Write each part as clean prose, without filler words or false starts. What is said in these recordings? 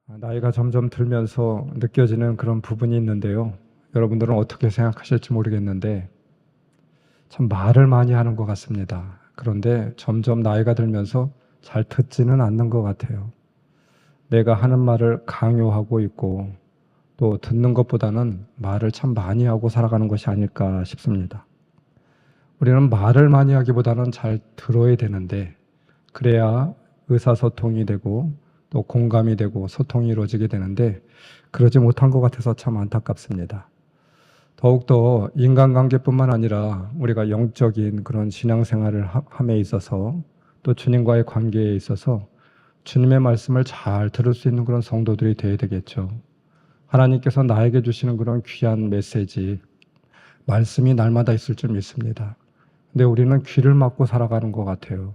나이가 점점 들면서 느껴지는 그런 부분이 있는데요. 여러분들은 어떻게 생각하실지 모르겠는데 참 말을 많이 하는 것 같습니다. 그런데 점점 나이가 들면서 잘 듣지는 않는 것 같아요. 내가 하는 말을 강요하고 있고 또 듣는 것보다는 말을 참 많이 하고 살아가는 것이 아닐까 싶습니다. 우리는 말을 많이 하기보다는 잘 들어야 되는데 그래야 의사소통이 되고 또 공감이 되고 소통이 이루어지게 되는데 그러지 못한 것 같아서 참 안타깝습니다. 더욱더 인간관계뿐만 아니라 우리가 영적인 그런 신앙생활을 함에 있어서 또 주님과의 관계에 있어서 주님의 말씀을 잘 들을 수 있는 그런 성도들이 되어야 되겠죠. 하나님께서 나에게 주시는 그런 귀한 메시지, 말씀이 날마다 있을 줄 믿습니다. 근데 우리는 귀를 막고 살아가는 것 같아요.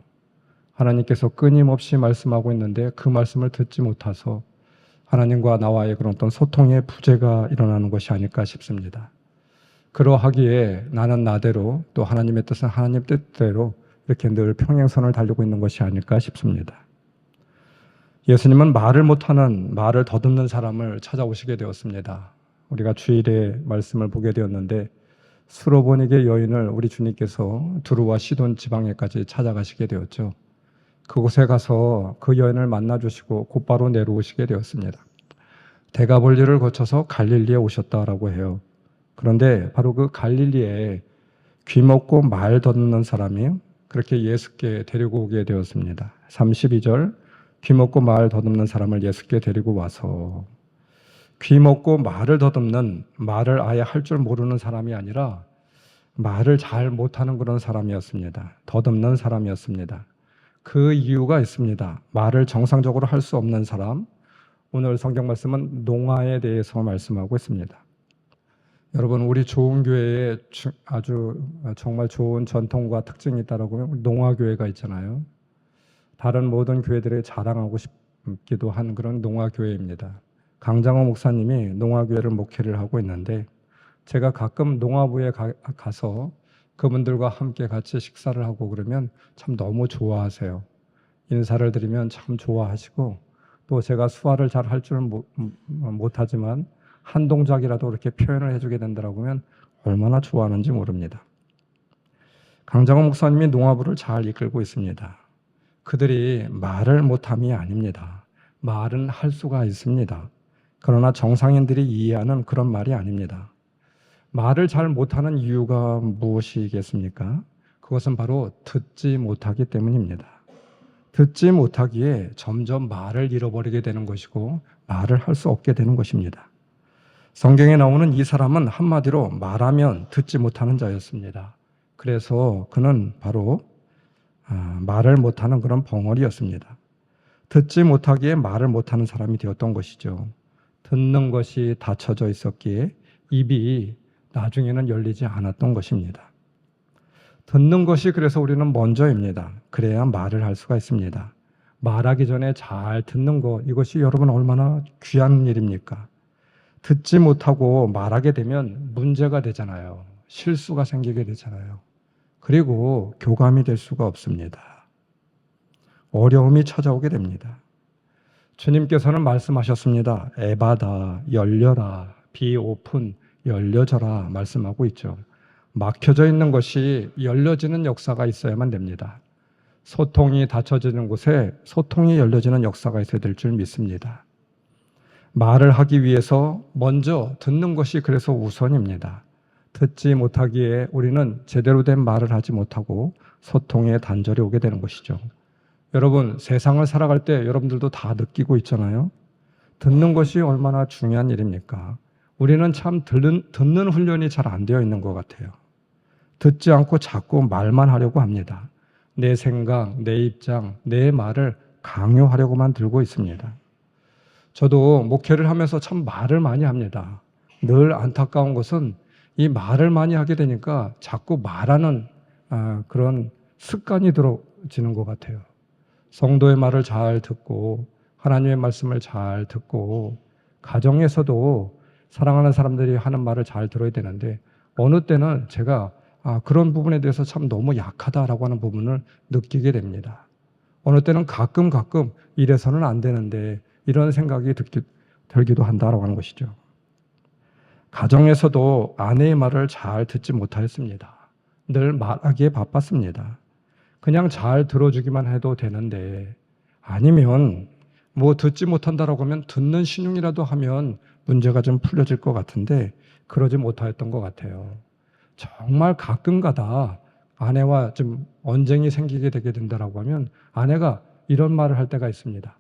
하나님께서 끊임없이 말씀하고 있는데 그 말씀을 듣지 못해서 하나님과 나와의 그런 어떤 소통의 부재가 일어나는 것이 아닐까 싶습니다. 그러하기에 나는 나대로 또 하나님의 뜻은 하나님 뜻대로 이렇게 늘 평행선을 달리고 있는 것이 아닐까 싶습니다. 예수님은 말을 못하는, 말을 더듬는 사람을 찾아오시게 되었습니다. 우리가 주일에 말씀을 보게 되었는데 수로보니게 여인을 우리 주님께서 두루와 시돈 지방에까지 찾아가시게 되었죠. 그곳에 가서 그 여인을 만나주시고 곧바로 내려오시게 되었습니다. 데가볼리를 거쳐서 갈릴리에 오셨다라고 해요. 그런데 바로 그 갈릴리에 귀 먹고 말 더듬는 사람이 그렇게 예수께 데리고 오게 되었습니다. 32절 귀 먹고 말 더듬는 사람을 예수께 데리고 와서 귀 먹고 말을 더듬는 말을 아예 할 줄 모르는 사람이 아니라 말을 잘 못하는 그런 사람이었습니다. 더듬는 사람이었습니다. 그 이유가 있습니다. 말을 정상적으로 할 수 없는 사람, 오늘 성경 말씀은 농아에 대해서 말씀하고 있습니다. 여러분, 우리 좋은 교회에 아주 정말 좋은 전통과 특징이 있다라고 하면 농아교회가 있잖아요. 다른 모든 교회들에 자랑하고 싶기도 한 그런 농아교회입니다. 강장호 목사님이 농아교회를 목회를 하고 있는데 제가 가끔 농아부에 가서 그분들과 함께 같이 식사를 하고 그러면 참 너무 좋아하세요. 인사를 드리면 참 좋아하시고 또 제가 수화를 잘 할 줄은 못하지만 한 동작이라도 이렇게 표현을 해주게 된다고 하면 얼마나 좋아하는지 모릅니다. 강장호 목사님이 농아부를 잘 이끌고 있습니다. 그들이 말을 못함이 아닙니다. 말은 할 수가 있습니다. 그러나 정상인들이 이해하는 그런 말이 아닙니다. 말을 잘 못하는 이유가 무엇이겠습니까? 그것은 바로 듣지 못하기 때문입니다. 듣지 못하기에 점점 말을 잃어버리게 되는 것이고 말을 할 수 없게 되는 것입니다. 성경에 나오는 이 사람은 한마디로 말하면 듣지 못하는 자였습니다. 그래서 그는 바로 말을 못하는 그런 벙어리였습니다. 듣지 못하기에 말을 못하는 사람이 되었던 것이죠. 듣는 것이 닫혀져 있었기에 입이 나중에는 열리지 않았던 것입니다. 듣는 것이 그래서 우리는 먼저입니다. 그래야 말을 할 수가 있습니다. 말하기 전에 잘 듣는 것, 이것이 여러분 얼마나 귀한 일입니까? 듣지 못하고 말하게 되면 문제가 되잖아요. 실수가 생기게 되잖아요. 그리고 교감이 될 수가 없습니다. 어려움이 찾아오게 됩니다. 주님께서는 말씀하셨습니다. 에바다, 열려라, 비 오픈, 열려져라 말씀하고 있죠. 막혀져 있는 것이 열려지는 역사가 있어야만 됩니다. 소통이 닫혀지는 곳에 소통이 열려지는 역사가 있어야 될 줄 믿습니다. 말을 하기 위해서 먼저 듣는 것이 그래서 우선입니다. 듣지 못하기에 우리는 제대로 된 말을 하지 못하고 소통에 단절이 오게 되는 것이죠. 여러분, 세상을 살아갈 때 여러분들도 다 느끼고 있잖아요. 듣는 것이 얼마나 중요한 일입니까? 우리는 참 듣는 훈련이 잘 안 되어 있는 것 같아요. 듣지 않고 자꾸 말만 하려고 합니다. 내 생각, 내 입장, 내 말을 강요하려고만 들고 있습니다. 저도 목회를 하면서 참 말을 많이 합니다. 늘 안타까운 것은 이 말을 많이 하게 되니까 자꾸 말하는 그런 습관이 들어지는 것 같아요. 성도의 말을 잘 듣고 하나님의 말씀을 잘 듣고 가정에서도 사랑하는 사람들이 하는 말을 잘 들어야 되는데 어느 때는 제가 그런 부분에 대해서 참 너무 약하다라고 하는 부분을 느끼게 됩니다. 어느 때는 가끔 이래서는 안 되는데 이런 생각이 들기도 한다라고 하는 것이죠. 가정에서도 아내의 말을 잘 듣지 못하였습니다. 늘 말하기에 바빴습니다. 그냥 잘 들어주기만 해도 되는데, 아니면 뭐 듣지 못한다라고 하면 듣는 신용이라도 하면 문제가 좀 풀려질 것 같은데 그러지 못하였던 것 같아요. 정말 가끔가다 아내와 좀 언쟁이 생기게 되게 된다라고 하면 아내가 이런 말을 할 때가 있습니다.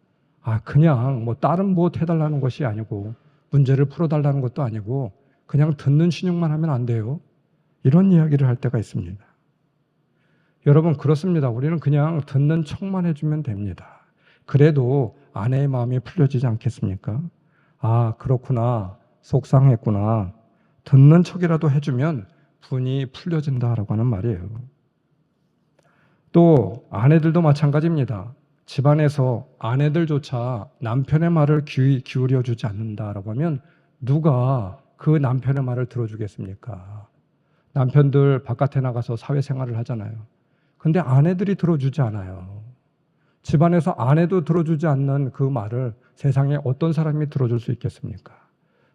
그냥 뭐 다른 뭐 해달라는 것이 아니고 문제를 풀어달라는 것도 아니고 그냥 듣는 신용만 하면 안 돼요. 이런 이야기를 할 때가 있습니다. 여러분, 그렇습니다. 우리는 그냥 듣는 척만 해주면 됩니다. 그래도 아내의 마음이 풀려지지 않겠습니까? 그렇구나. 속상했구나. 듣는 척이라도 해주면 분이 풀려진다라고 하는 말이에요. 또 아내들도 마찬가지입니다. 집안에서 아내들조차 남편의 말을 귀 기울여 주지 않는다라고 하면 누가 그 남편의 말을 들어주겠습니까? 남편들 바깥에 나가서 사회생활을 하잖아요. 근데 아내들이 들어주지 않아요. 집안에서 아내도 들어주지 않는 그 말을 세상에 어떤 사람이 들어줄 수 있겠습니까?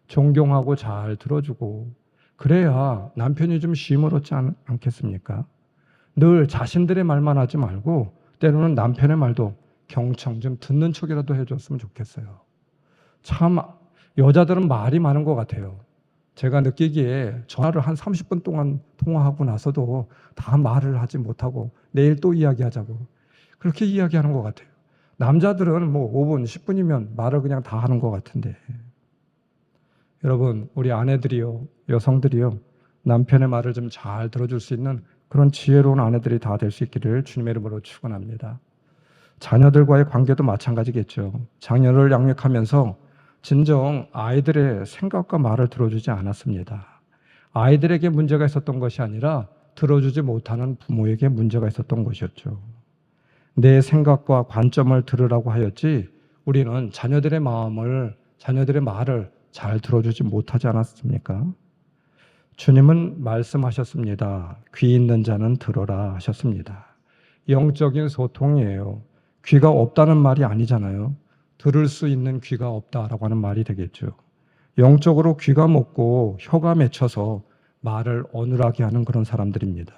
존경하고 잘 들어주고 그래야 남편이 좀 쉼을 얻지 않겠습니까? 늘 자신들의 말만 하지 말고 때로는 남편의 말도 경청 좀 듣는 척이라도 해줬으면 좋겠어요. 참 여자들은 말이 많은 것 같아요. 제가 느끼기에 전화를 한 30분 동안 통화하고 나서도 다 말을 하지 못하고 내일 또 이야기하자고 그렇게 이야기하는 것 같아요. 남자들은 뭐 5분, 10분이면 말을 그냥 다 하는 것 같은데. 여러분, 우리 아내들이요, 여성들이요, 남편의 말을 좀 잘 들어줄 수 있는 그런 지혜로운 아내들이 다 될 수 있기를 주님의 이름으로 축원합니다. 자녀들과의 관계도 마찬가지겠죠. 자녀를 양육하면서 진정 아이들의 생각과 말을 들어주지 않았습니다. 아이들에게 문제가 있었던 것이 아니라 들어주지 못하는 부모에게 문제가 있었던 것이었죠. 내 생각과 관점을 들으라고 하였지 우리는 자녀들의 자녀들의 말을 잘 들어주지 못하지 않았습니까? 주님은 말씀하셨습니다. 귀 있는 자는 들어라 하셨습니다. 영적인 소통이에요. 귀가 없다는 말이 아니잖아요. 들을 수 있는 귀가 없다라고 하는 말이 되겠죠. 영적으로 귀가 먹고 혀가 맺혀서 말을 어눌하게 하는 그런 사람들입니다.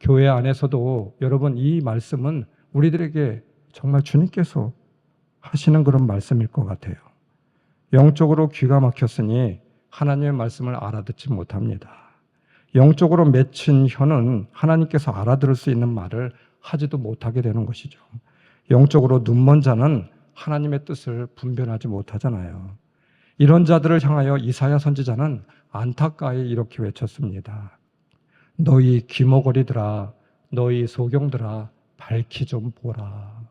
교회 안에서도 여러분 이 말씀은 우리들에게 정말 주님께서 하시는 그런 말씀일 것 같아요. 영적으로 귀가 막혔으니 하나님의 말씀을 알아듣지 못합니다. 영적으로 맺힌 혀는 하나님께서 알아들을 수 있는 말을 하지도 못하게 되는 것이죠. 영적으로 눈먼 자는 하나님의 뜻을 분별하지 못하잖아요. 이런 자들을 향하여 이사야 선지자는 안타까이 이렇게 외쳤습니다. 너희 귀머거리들아, 너희 소경들아, 밝히 좀 보라.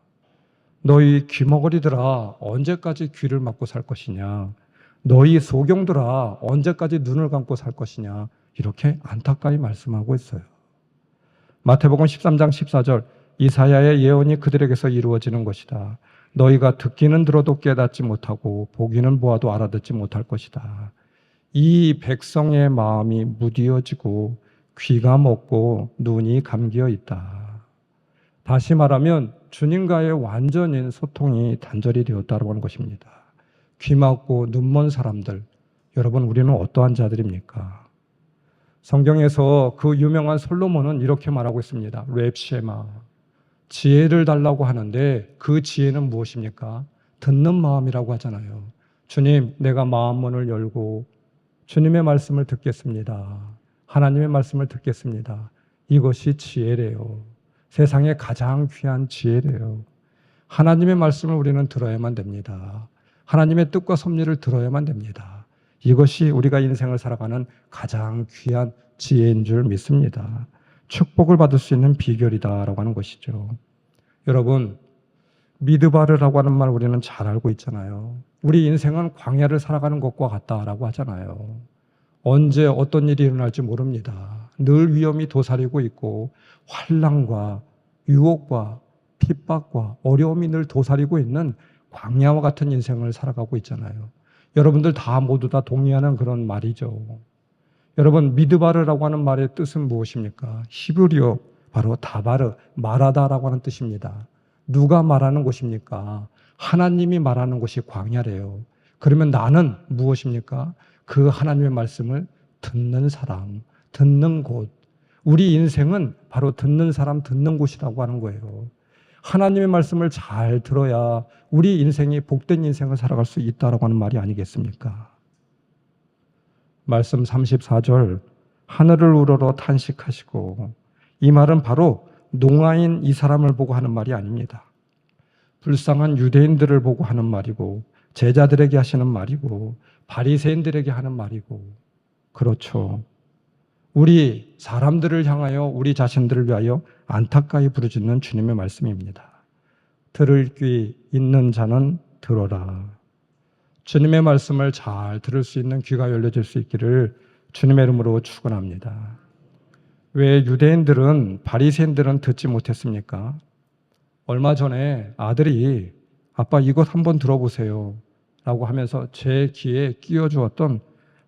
너희 귀머거리들아, 언제까지 귀를 막고 살 것이냐? 너희 소경들아, 언제까지 눈을 감고 살 것이냐? 이렇게 안타까이 말씀하고 있어요. 마태복음 13장 14절, 이사야의 예언이 그들에게서 이루어지는 것이다. 너희가 듣기는 들어도 깨닫지 못하고 보기는 보아도 알아듣지 못할 것이다. 이 백성의 마음이 무디어지고 귀가 먹고 눈이 감기어 있다. 다시 말하면 주님과의 완전인 소통이 단절이 되었다고 하는 것입니다. 귀 막고 눈 먼 사람들, 여러분 우리는 어떠한 자들입니까? 성경에서 그 유명한 솔로몬은 이렇게 말하고 있습니다. 렙쉐마, 지혜를 달라고 하는데 그 지혜는 무엇입니까? 듣는 마음이라고 하잖아요. 주님, 내가 마음문을 열고 주님의 말씀을 듣겠습니다. 하나님의 말씀을 듣겠습니다. 이것이 지혜래요. 세상에 가장 귀한 지혜래요. 하나님의 말씀을 우리는 들어야만 됩니다. 하나님의 뜻과 섭리를 들어야만 됩니다. 이것이 우리가 인생을 살아가는 가장 귀한 지혜인 줄 믿습니다. 축복을 받을 수 있는 비결이다라고 하는 것이죠. 여러분, 미드바르라고 하는 말 우리는 잘 알고 있잖아요. 우리 인생은 광야를 살아가는 것과 같다라고 하잖아요. 언제 어떤 일이 일어날지 모릅니다. 늘 위험이 도사리고 있고 환난과 유혹과 핍박과 어려움이 늘 도사리고 있는 광야와 같은 인생을 살아가고 있잖아요. 여러분들 모두 다 동의하는 그런 말이죠. 여러분, 미드바르라고 하는 말의 뜻은 무엇입니까? 히브리어 바로 다바르, 말하다라고 하는 뜻입니다. 누가 말하는 곳입니까? 하나님이 말하는 곳이 광야래요. 그러면 나는 무엇입니까? 그 하나님의 말씀을 듣는 사람, 듣는 곳. 우리 인생은 바로 듣는 사람, 듣는 곳이라고 하는 거예요. 하나님의 말씀을 잘 들어야 우리 인생이 복된 인생을 살아갈 수 있다라고 하는 말이 아니겠습니까? 말씀 34절, 하늘을 우러러 탄식하시고, 이 말은 바로 농아인 이 사람을 보고 하는 말이 아닙니다. 불쌍한 유대인들을 보고 하는 말이고, 제자들에게 하시는 말이고, 바리새인들에게 하는 말이고, 그렇죠. 우리 사람들을 향하여 우리 자신들을 위하여 안타까이 부르짖는 주님의 말씀입니다. 들을 귀 있는 자는 들어라. 주님의 말씀을 잘 들을 수 있는 귀가 열려질 수 있기를 주님의 이름으로 축원합니다. 왜 유대인들은, 바리새인들은 듣지 못했습니까? 얼마 전에 아들이 아빠 이것 한번 들어보세요 라고 하면서 제 귀에 끼워주었던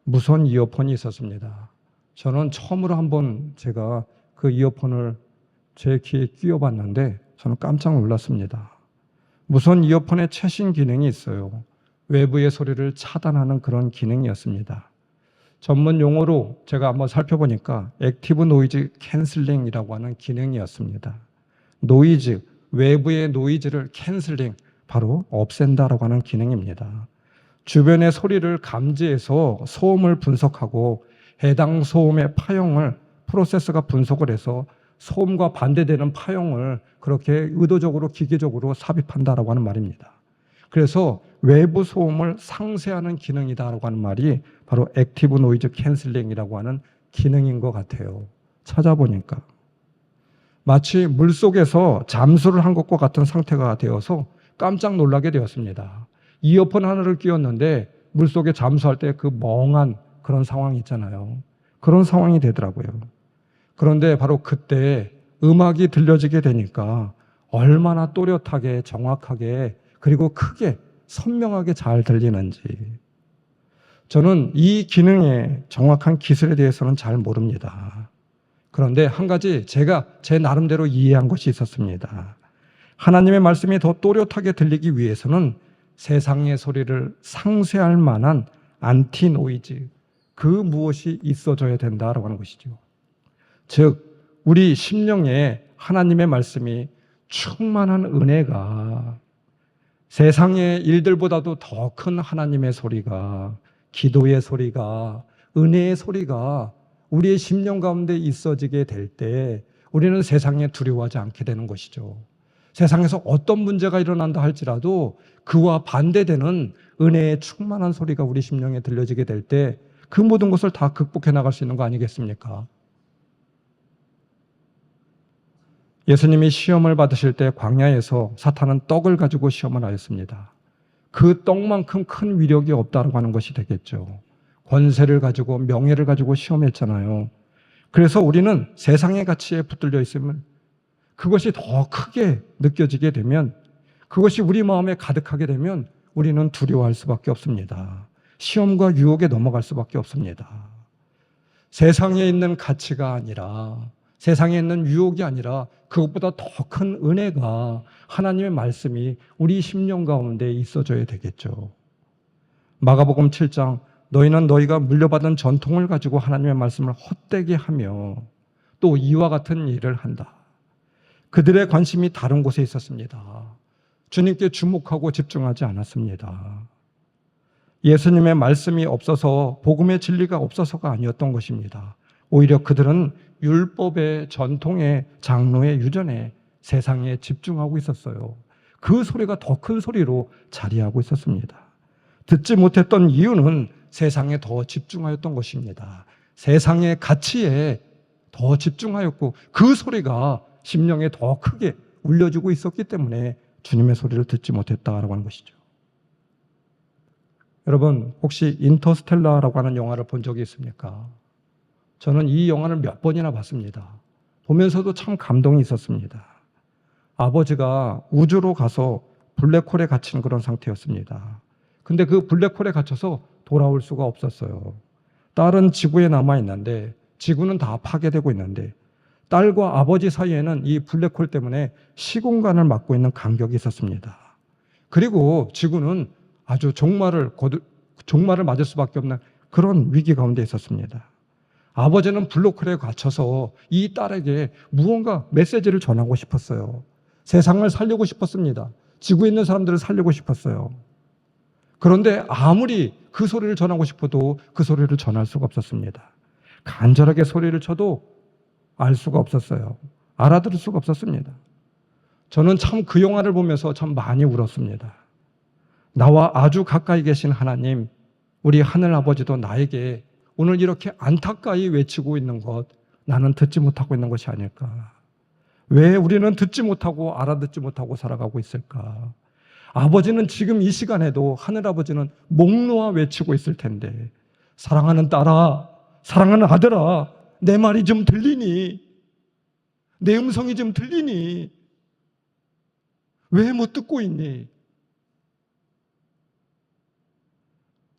무선 이어폰이 있었습니다. 저는 처음으로 한번 제가 그 이어폰을 제 귀에 끼워봤는데 저는 깜짝 놀랐습니다. 무선 이어폰에 최신 기능이 있어요. 외부의 소리를 차단하는 그런 기능이었습니다. 전문 용어로 제가 한번 살펴보니까 액티브 노이즈 캔슬링이라고 하는 기능이었습니다. 노이즈, 외부의 노이즈를 캔슬링, 바로 없앤다라고 하는 기능입니다. 주변의 소리를 감지해서 소음을 분석하고 해당 소음의 파형을 프로세서가 분석을 해서 소음과 반대되는 파형을 그렇게 의도적으로 기계적으로 삽입한다라고 하는 말입니다. 그래서 외부 소음을 상쇄하는 기능이다라고 하는 말이 바로 액티브 노이즈 캔슬링이라고 하는 기능인 것 같아요. 찾아보니까 마치 물속에서 잠수를 한 것과 같은 상태가 되어서 깜짝 놀라게 되었습니다. 이어폰 하나를 끼웠는데 물속에 잠수할 때 그 멍한 그런 상황이 있잖아요. 그런 상황이 되더라고요. 그런데 바로 그때 음악이 들려지게 되니까 얼마나 또렷하게 정확하게 그리고 크게 선명하게 잘 들리는지. 저는 이 기능의 정확한 기술에 대해서는 잘 모릅니다. 그런데 한 가지 제가 제 나름대로 이해한 것이 있었습니다. 하나님의 말씀이 더 또렷하게 들리기 위해서는 세상의 소리를 상쇄할 만한 안티 노이즈, 그 무엇이 있어줘야 된다라고 하는 것이죠. 즉 우리 심령에 하나님의 말씀이 충만한 은혜가, 세상의 일들보다도 더 큰 하나님의 소리가, 기도의 소리가, 은혜의 소리가 우리의 심령 가운데 있어지게 될 때 우리는 세상에 두려워하지 않게 되는 것이죠. 세상에서 어떤 문제가 일어난다 할지라도 그와 반대되는 은혜의 충만한 소리가 우리 심령에 들려지게 될 때 그 모든 것을 다 극복해 나갈 수 있는 거 아니겠습니까? 예수님이 시험을 받으실 때 광야에서 사탄은 떡을 가지고 시험을 하였습니다. 그 떡만큼 큰 위력이 없다고 하는 것이 되겠죠. 권세를 가지고 명예를 가지고 시험했잖아요. 그래서 우리는 세상의 가치에 붙들려 있으면 그것이 더 크게 느껴지게 되면, 그것이 우리 마음에 가득하게 되면 우리는 두려워할 수밖에 없습니다. 시험과 유혹에 넘어갈 수밖에 없습니다. 세상에 있는 가치가 아니라, 세상에 있는 유혹이 아니라 그것보다 더 큰 은혜가, 하나님의 말씀이 우리 심령 가운데 있어져야 되겠죠. 마가복음 7장, 너희는 너희가 물려받은 전통을 가지고 하나님의 말씀을 헛되게 하며 또 이와 같은 일을 한다. 그들의 관심이 다른 곳에 있었습니다. 주님께 주목하고 집중하지 않았습니다. 예수님의 말씀이 없어서, 복음의 진리가 없어서가 아니었던 것입니다. 오히려 그들은 율법의 전통의 장로의 유전에, 세상에 집중하고 있었어요. 그 소리가 더 큰 소리로 자리하고 있었습니다. 듣지 못했던 이유는 세상에 더 집중하였던 것입니다. 세상의 가치에 더 집중하였고 그 소리가 심령에 더 크게 울려주고 있었기 때문에 주님의 소리를 듣지 못했다라고 하는 것이죠. 여러분, 혹시 인터스텔라라고 하는 영화를 본 적이 있습니까? 저는 이 영화를 몇 번이나 봤습니다. 보면서도 참 감동이 있었습니다. 아버지가 우주로 가서 블랙홀에 갇힌 그런 상태였습니다. 근데 그 블랙홀에 갇혀서 돌아올 수가 없었어요. 딸은 지구에 남아있는데, 지구는 다 파괴되고 있는데, 딸과 아버지 사이에는 이 블랙홀 때문에 시공간을 막고 있는 간격이 있었습니다. 그리고 지구는 아주 종말을 맞을 수밖에 없는 그런 위기 가운데 있었습니다. 아버지는 블록홀에 갇혀서 이 딸에게 무언가 메시지를 전하고 싶었어요. 세상을 살리고 싶었습니다. 지구에 있는 사람들을 살리고 싶었어요. 그런데 아무리 그 소리를 전하고 싶어도 그 소리를 전할 수가 없었습니다. 간절하게 소리를 쳐도 알 수가 없었어요. 알아들을 수가 없었습니다. 저는 참 그 영화를 보면서 참 많이 울었습니다. 나와 아주 가까이 계신 하나님, 우리 하늘 아버지도 나에게 오늘 이렇게 안타까이 외치고 있는 것, 나는 듣지 못하고 있는 것이 아닐까? 왜 우리는 듣지 못하고 알아듣지 못하고 살아가고 있을까? 아버지는 지금 이 시간에도 하늘 아버지는 목 놓아 외치고 있을 텐데, 사랑하는 딸아, 사랑하는 아들아, 내 말이 좀 들리니? 내 음성이 좀 들리니? 왜 못 듣고 있니?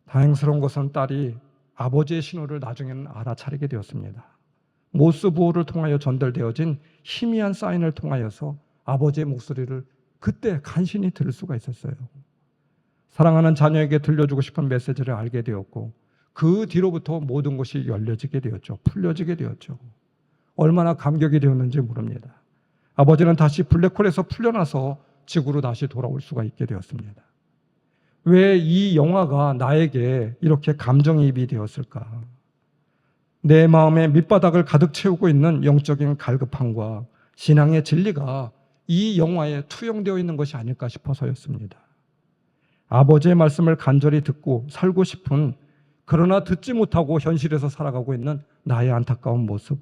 다행스러운 것은 딸이 아버지의 신호를 나중에는 알아차리게 되었습니다. 모스 부호를 통하여 전달되어진 희미한 사인을 통하여서 아버지의 목소리를 그때 간신히 들을 수가 있었어요. 사랑하는 자녀에게 들려주고 싶은 메시지를 알게 되었고, 그 뒤로부터 모든 것이 열려지게 되었죠. 풀려지게 되었죠. 얼마나 감격이 되었는지 모릅니다. 아버지는 다시 블랙홀에서 풀려나서 지구로 다시 돌아올 수가 있게 되었습니다. 왜 이 영화가 나에게 이렇게 감정이입이 되었을까? 내 마음의 밑바닥을 가득 채우고 있는 영적인 갈급함과 신앙의 진리가 이 영화에 투영되어 있는 것이 아닐까 싶어서였습니다. 아버지의 말씀을 간절히 듣고 살고 싶은, 그러나 듣지 못하고 현실에서 살아가고 있는 나의 안타까운 모습,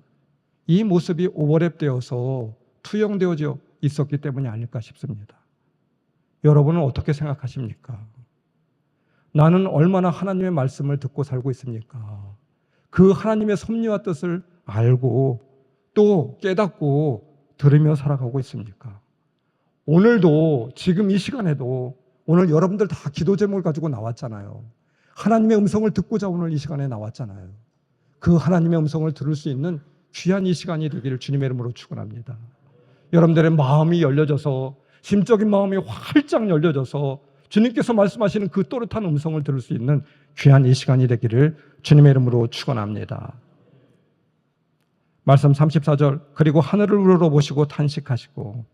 이 모습이 오버랩되어서 투영되어져 있었기 때문이 아닐까 싶습니다. 여러분은 어떻게 생각하십니까? 나는 얼마나 하나님의 말씀을 듣고 살고 있습니까? 그 하나님의 섭리와 뜻을 알고 또 깨닫고 들으며 살아가고 있습니까? 오늘도 지금 이 시간에도 오늘 여러분들 다 기도 제목을 가지고 나왔잖아요. 하나님의 음성을 듣고자 오늘 이 시간에 나왔잖아요. 그 하나님의 음성을 들을 수 있는 귀한 이 시간이 되기를 주님의 이름으로 축원합니다. 여러분들의 마음이 열려져서, 심적인 마음이 활짝 열려져서 주님께서 말씀하시는 그 또렷한 음성을 들을 수 있는 귀한 이 시간이 되기를 주님의 이름으로 축원합니다. 말씀 34절, 그리고 하늘을 우러러보시고 탄식하시고,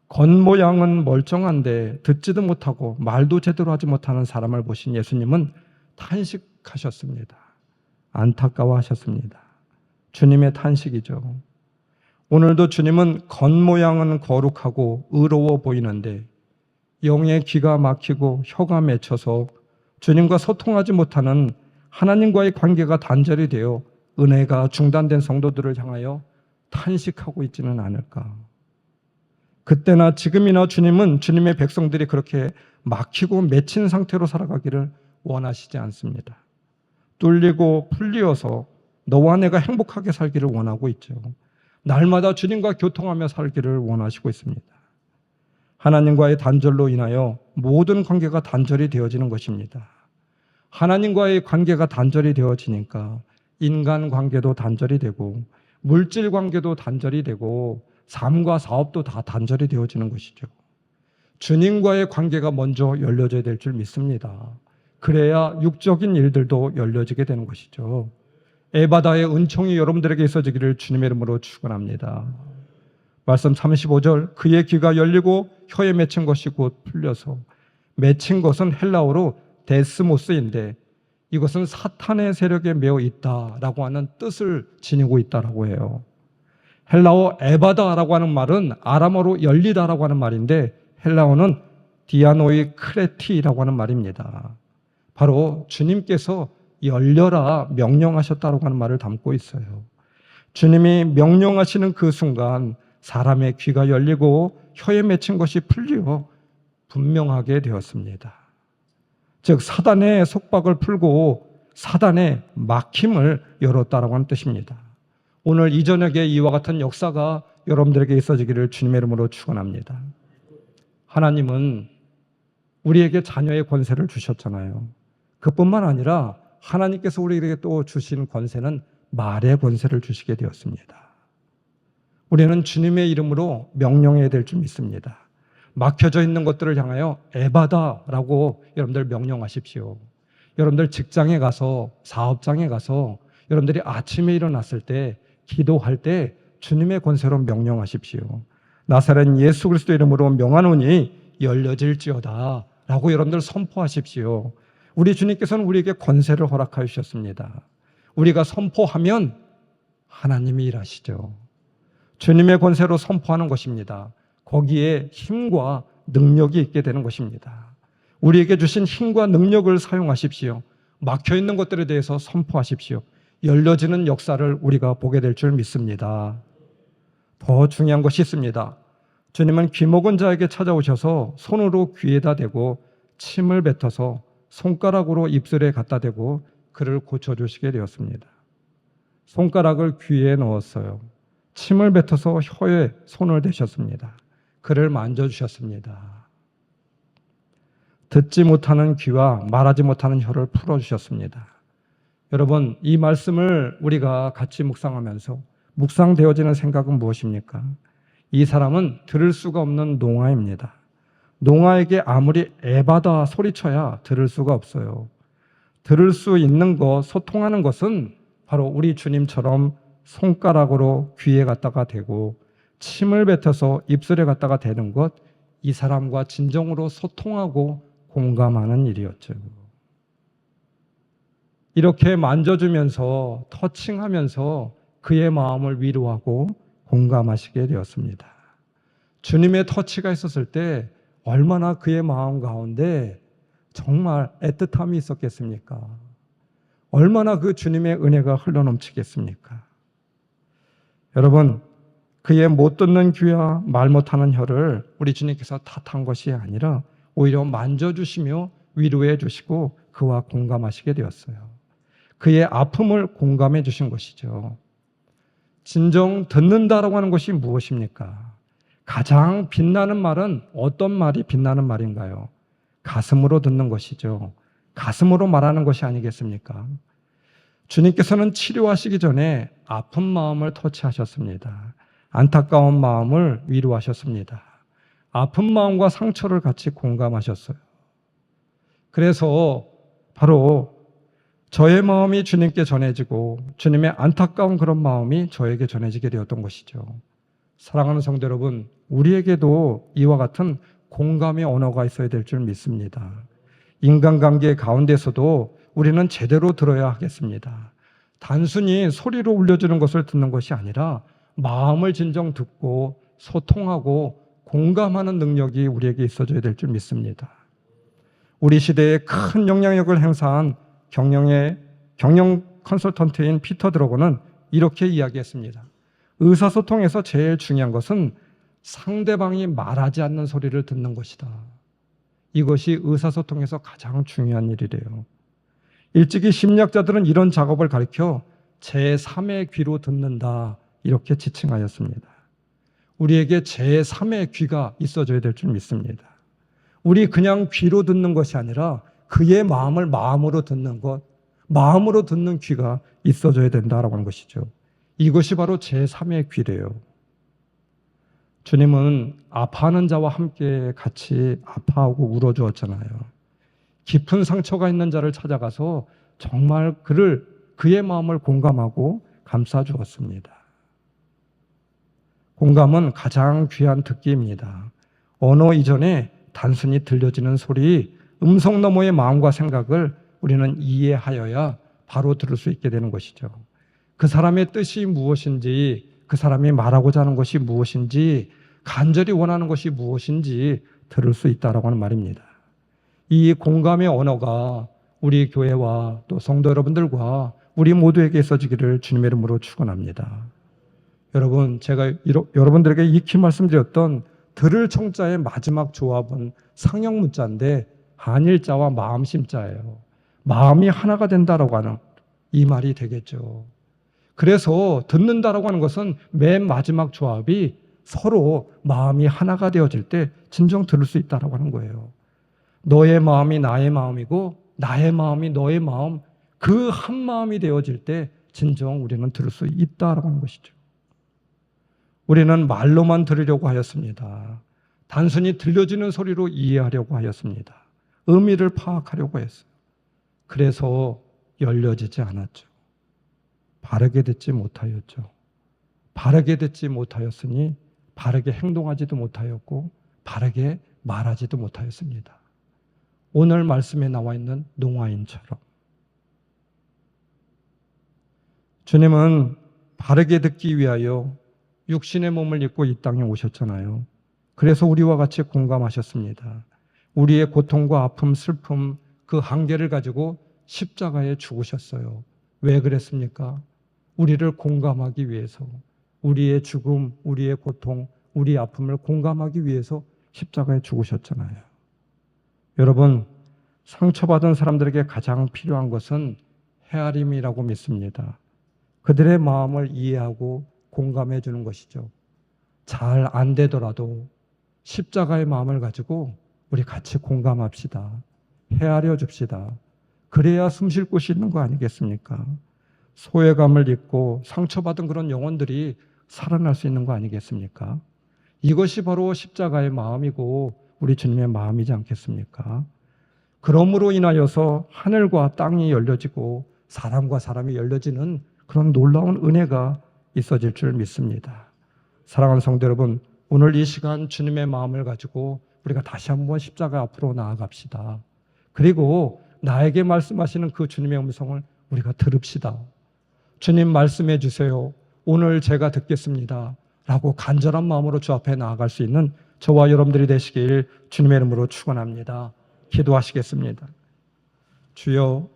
겉모양은 멀쩡한데 듣지도 못하고 말도 제대로 하지 못하는 사람을 보신 예수님은 탄식하셨습니다. 안타까워하셨습니다. 주님의 탄식이죠. 오늘도 주님은 겉모양은 거룩하고 의로워 보이는데 영의 귀가 막히고 혀가 맺혀서 주님과 소통하지 못하는 하나님과의 관계가 단절이 되어 은혜가 중단된 성도들을 향하여 탄식하고 있지는 않을까. 그때나 지금이나 주님은 주님의 백성들이 그렇게 막히고 맺힌 상태로 살아가기를 원하시지 않습니다. 뚫리고 풀리어서 너와 내가 행복하게 살기를 원하고 있죠. 날마다 주님과 교통하며 살기를 원하시고 있습니다. 하나님과의 단절로 인하여 모든 관계가 단절이 되어지는 것입니다. 하나님과의 관계가 단절이 되어지니까 인간 관계도 단절이 되고 물질 관계도 단절이 되고 삶과 사업도 다 단절이 되어지는 것이죠. 주님과의 관계가 먼저 열려져야 될 줄 믿습니다. 그래야 육적인 일들도 열려지게 되는 것이죠. 에바다의 은총이 여러분들에게 있어지기를 주님의 이름으로 축원합니다. 말씀 35절, 그의 귀가 열리고 혀에 맺힌 것이 곧 풀려서, 맺힌 것은 헬라어로 데스모스인데 이것은 사탄의 세력에 매어 있다라고 하는 뜻을 지니고 있다라고 해요. 헬라어 에바다라고 하는 말은 아람어로 열리다라고 하는 말인데 헬라어는 디아노이 크레티라고 하는 말입니다. 바로 주님께서 열려라 명령하셨다라고 하는 말을 담고 있어요. 주님이 명령하시는 그 순간 사람의 귀가 열리고 혀에 맺힌 것이 풀려 분명하게 되었습니다. 즉 사단의 속박을 풀고 사단의 막힘을 열었다라고 하는 뜻입니다. 오늘 이 저녁에 이와 같은 역사가 여러분들에게 있어지기를 주님의 이름으로 축원합니다. 하나님은 우리에게 자녀의 권세를 주셨잖아요. 그뿐만 아니라 하나님께서 우리에게 또 주신 권세는 말의 권세를 주시게 되었습니다. 우리는 주님의 이름으로 명령해야 될 줄 믿습니다. 막혀져 있는 것들을 향하여 에바다라고 여러분들 명령하십시오. 여러분들 직장에 가서, 사업장에 가서 여러분들이 아침에 일어났을 때, 기도할 때 주님의 권세로 명령하십시오. 나사렛 예수 그리스도 이름으로 명하노니 열려질지어다 라고 여러분들 선포하십시오. 우리 주님께서는 우리에게 권세를 허락하여 주셨습니다. 우리가 선포하면 하나님이 일하시죠. 주님의 권세로 선포하는 것입니다. 거기에 힘과 능력이 있게 되는 것입니다. 우리에게 주신 힘과 능력을 사용하십시오. 막혀있는 것들에 대해서 선포하십시오. 열려지는 역사를 우리가 보게 될 줄 믿습니다. 더 중요한 것이 있습니다. 주님은 귀먹은 자에게 찾아오셔서 손으로 귀에다 대고 침을 뱉어서 손가락으로 입술에 갖다 대고 그를 고쳐주시게 되었습니다. 손가락을 귀에 넣었어요. 침을 뱉어서 혀에 손을 대셨습니다. 그를 만져주셨습니다. 듣지 못하는 귀와 말하지 못하는 혀를 풀어주셨습니다. 여러분, 이 말씀을 우리가 같이 묵상하면서 묵상되어지는 생각은 무엇입니까? 이 사람은 들을 수가 없는 농아입니다. 농아에게 아무리 에바다 소리쳐야 들을 수가 없어요. 들을 수 있는 것, 소통하는 것은 바로 우리 주님처럼 손가락으로 귀에 갖다가 대고 침을 뱉어서 입술에 갖다가 대는 것, 이 사람과 진정으로 소통하고 공감하는 일이었죠. 이렇게 만져주면서 터칭하면서 그의 마음을 위로하고 공감하시게 되었습니다. 주님의 터치가 있었을 때 얼마나 그의 마음 가운데 정말 애틋함이 있었겠습니까? 얼마나 그 주님의 은혜가 흘러넘치겠습니까? 여러분, 그의 못 듣는 귀와 말 못하는 혀를 우리 주님께서 탓한 것이 아니라 오히려 만져주시며 위로해 주시고 그와 공감하시게 되었어요. 그의 아픔을 공감해 주신 것이죠. 진정 듣는다라고 하는 것이 무엇입니까? 가장 빛나는 말은 어떤 말이 빛나는 말인가요? 가슴으로 듣는 것이죠. 가슴으로 말하는 것이 아니겠습니까? 주님께서는 치료하시기 전에 아픈 마음을 터치하셨습니다. 안타까운 마음을 위로하셨습니다. 아픈 마음과 상처를 같이 공감하셨어요. 그래서 바로 저의 마음이 주님께 전해지고 주님의 안타까운 그런 마음이 저에게 전해지게 되었던 것이죠. 사랑하는 성도 여러분, 우리에게도 이와 같은 공감의 언어가 있어야 될 줄 믿습니다. 인간관계 가운데서도 우리는 제대로 들어야 하겠습니다. 단순히 소리로 울려주는 것을 듣는 것이 아니라 마음을 진정 듣고 소통하고 공감하는 능력이 우리에게 있어져야 될 줄 믿습니다. 우리 시대에 큰 영향력을 행사한 경영 컨설턴트인 피터 드러거는 이렇게 이야기했습니다. 의사소통에서 제일 중요한 것은 상대방이 말하지 않는 소리를 듣는 것이다. 이것이 의사소통에서 가장 중요한 일이래요. 일찍이 심리학자들은 이런 작업을 가리켜 제3의 귀로 듣는다 이렇게 지칭하였습니다. 우리에게 제3의 귀가 있어져야 될 줄 믿습니다. 우리 그냥 귀로 듣는 것이 아니라 그의 마음을 마음으로 듣는 것, 마음으로 듣는 귀가 있어져야 된다라고 하는 것이죠. 이것이 바로 제3의 귀래요. 주님은 아파하는 자와 함께 같이 아파하고 울어주었잖아요. 깊은 상처가 있는 자를 찾아가서 정말 그의 마음을 공감하고 감싸주었습니다. 공감은 가장 귀한 특기입니다. 언어 이전에 단순히 들려지는 소리, 음성 너머의 마음과 생각을 우리는 이해하여야 바로 들을 수 있게 되는 것이죠. 그 사람의 뜻이 무엇인지, 그 사람이 말하고자 하는 것이 무엇인지, 간절히 원하는 것이 무엇인지 들을 수 있다라고 하는 말입니다. 이 공감의 언어가 우리 교회와 또 성도 여러분들과 우리 모두에게 있어지기를 주님의 이름으로 축원합니다. 여러분, 제가 여러분들에게 익히 말씀드렸던 들을 청자의 마지막 조합은 상형 문자인데 한일자와 마음심자예요. 마음이 하나가 된다라고 하는 이 말이 되겠죠. 그래서 듣는다라고 하는 것은 맨 마지막 조합이 서로 마음이 하나가 되어질 때 진정 들을 수 있다라고 하는 거예요. 너의 마음이 나의 마음이고 나의 마음이 너의 마음, 그 한 마음이 되어질 때 진정 우리는 들을 수 있다라고 하는 것이죠. 우리는 말로만 들으려고 하였습니다. 단순히 들려지는 소리로 이해하려고 하였습니다. 의미를 파악하려고 했어요. 그래서 열려지지 않았죠. 바르게 듣지 못하였죠. 바르게 듣지 못하였으니 바르게 행동하지도 못하였고 바르게 말하지도 못하였습니다. 오늘 말씀에 나와 있는 농아인처럼 주님은 바르게 듣기 위하여 육신의 몸을 입고 이 땅에 오셨잖아요. 그래서 우리와 같이 공감하셨습니다. 우리의 고통과 아픔, 슬픔, 그 한계를 가지고 십자가에 죽으셨어요. 왜 그랬습니까? 우리를 공감하기 위해서, 우리의 죽음, 우리의 고통, 우리의 아픔을 공감하기 위해서 십자가에 죽으셨잖아요. 여러분, 상처받은 사람들에게 가장 필요한 것은 헤아림이라고 믿습니다. 그들의 마음을 이해하고 공감해 주는 것이죠. 잘 안 되더라도 십자가의 마음을 가지고 우리 같이 공감합시다. 헤아려 줍시다. 그래야 숨 쉴 곳이 있는 거 아니겠습니까? 소외감을 잊고 상처받은 그런 영혼들이 살아날 수 있는 거 아니겠습니까? 이것이 바로 십자가의 마음이고 우리 주님의 마음이지 않겠습니까? 그러므로 인하여서 하늘과 땅이 열려지고 사람과 사람이 열려지는 그런 놀라운 은혜가 있어질 줄 믿습니다. 사랑하는 성도 여러분, 오늘 이 시간 주님의 마음을 가지고 우리가 다시 한번 십자가 앞으로 나아갑시다. 그리고 나에게 말씀하시는 그 주님의 음성을 우리가 들읍시다. 주님 말씀해 주세요. 오늘 제가 듣겠습니다. 라고 간절한 마음으로 주 앞에 나아갈 수 있는 저와 여러분들이 되시길 주님의 이름으로 축원합니다. 기도하시겠습니다. 주여,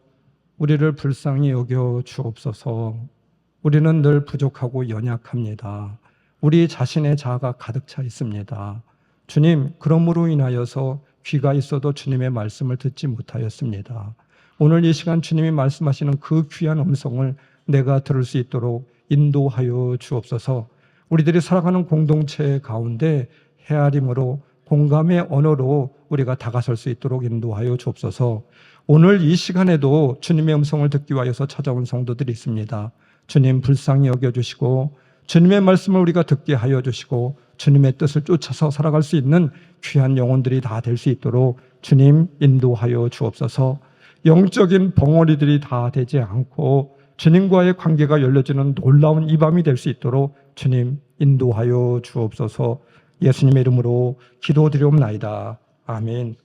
우리를 불쌍히 여겨 주옵소서. 우리는 늘 부족하고 연약합니다. 우리 자신의 자아가 가득 차 있습니다. 주님, 그러므로 인하여서 귀가 있어도 주님의 말씀을 듣지 못하였습니다. 오늘 이 시간 주님이 말씀하시는 그 귀한 음성을 내가 들을 수 있도록 인도하여 주옵소서. 우리들이 살아가는 공동체 가운데 헤아림으로 공감의 언어로 우리가 다가설 수 있도록 인도하여 주옵소서. 오늘 이 시간에도 주님의 음성을 듣기 위하여서 찾아온 성도들이 있습니다. 주님 불쌍히 여겨주시고 주님의 말씀을 우리가 듣게 하여 주시고 주님의 뜻을 쫓아서 살아갈 수 있는 귀한 영혼들이 다 될 수 있도록 주님 인도하여 주옵소서. 영적인 벙어리들이 다 되지 않고 주님과의 관계가 열려지는 놀라운 이 밤이 될 수 있도록 주님 인도하여 주옵소서. 예수님의 이름으로 기도드리옵나이다. 아멘.